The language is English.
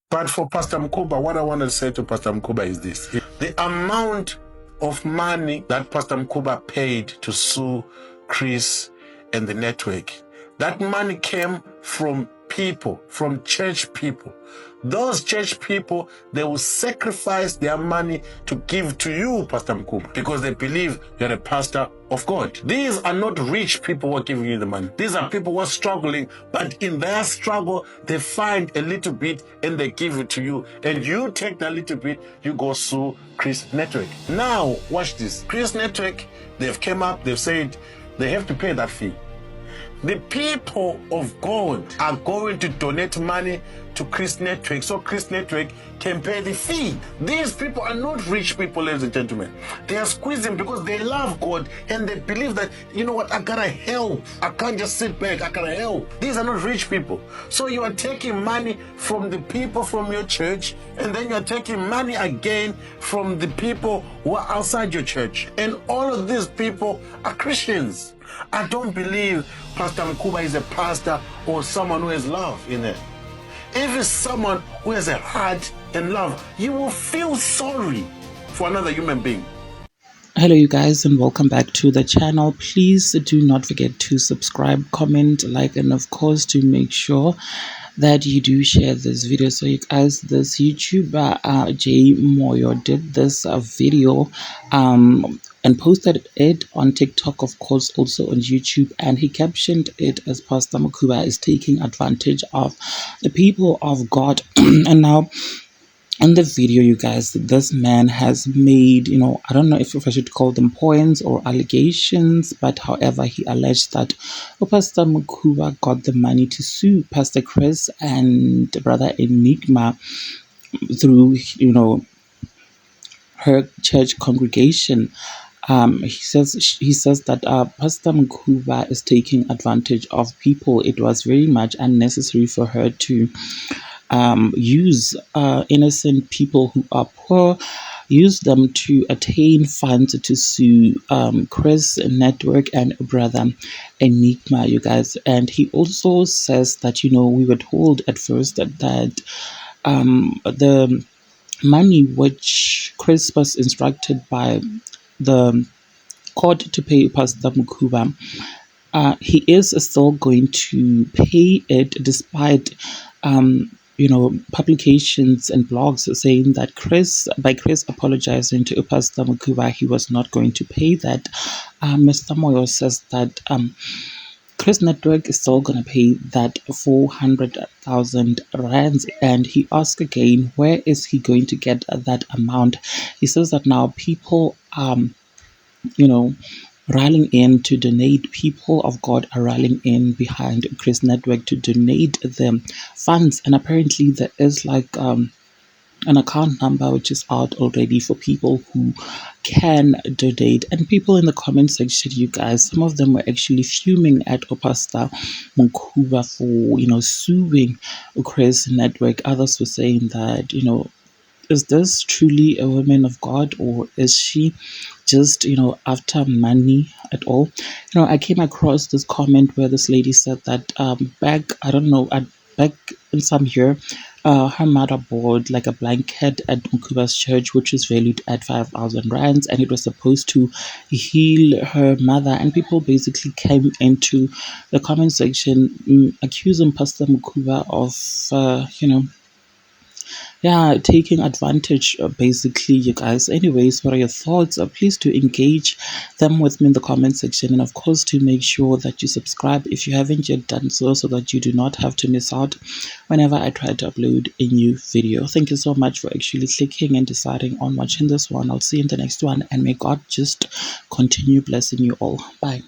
But for Pastor Mkuba, what I want to say to Pastor Mkuba is this. The amount of money that Pastor Mkuba paid to sue Chris and the network, that money came from people, from church people. Those church people, they will sacrifice their money to give to you, Pastor Mkuba, because they believe you're a pastor of God. These are not rich people who are giving you the money. These are people who are struggling, but in their struggle, they find a little bit and they give it to you. And you take that little bit, you go sue Chris Network. Now, watch this. Chris Network, they've come up, they've said they have to pay that fee. The people of God are going to donate money to Chris Network so Chris Network can pay the fee. These people are not rich people, ladies and gentlemen. They are squeezing because they love God and they believe that, you know what, I gotta help. I can't just sit back, I gotta help. These are not rich people. So you are taking money from the people from your church, and then you are taking money again from the people who are outside your church. And all of these people are Christians. I don't believe Pastor Mkuba is a pastor or someone who has love in it. If it's someone who has a heart and love, you will feel sorry for another human being. Hello you guys, and welcome back to the channel. Please do not forget to subscribe, comment, like, and of course to make sure that you do share this video. So you guys, this YouTuber Jay Moyo did this video and posted it on TikTok, of course also on YouTube, and he captioned it as Pastor Mkuba is taking advantage of the people of God. And now in the video, you guys, this man has made, I don't know if I should call them points or allegations, but however, he alleged that Pastor Mkuba got the money to sue Pastor Chris and Brother Enigma through, her church congregation. He says that Pastor Mkuba is taking advantage of people. It was very much unnecessary for her to use innocent people who are poor, use them to attain funds to sue Chris Network and Brother Enigma, you guys. And he also says that, we were told at first that the money which Chris was instructed by the court to pay Pastor Mkuba, he is still going to pay it despite publications and blogs saying that Chris apologizing to Pastor Mkuba, he was not going to pay that. Mr. Moyo says that Chris Network is still going to pay that 400,000 rands, and he asks again, where is he going to get that amount? He says that now people rallying in to donate. People of God are rallying in behind Chris Network to donate them funds, and apparently there is like an account number which is out already for people who can donate. And people in the comment section, you guys, some of them were actually fuming at Pastor Mkuba for suing Chris Network. Others were saying that is this truly a woman of God, or is she just after money at all? I came across this comment where this lady said that back in some year, her mother bought like a blanket at Mkuba's church, which was valued at 5,000 rands, and it was supposed to heal her mother. And people basically came into the comment section accusing Pastor Mkuba of taking advantage, basically, you guys. Anyways, what are your thoughts? Please do engage them with me in the comment section, and of course to make sure that you subscribe if you haven't yet done so that you do not have to miss out whenever I try to upload a new video. Thank you so much for actually clicking and deciding on watching this one. I'll see you in the next one, and may God just continue blessing you all. Bye.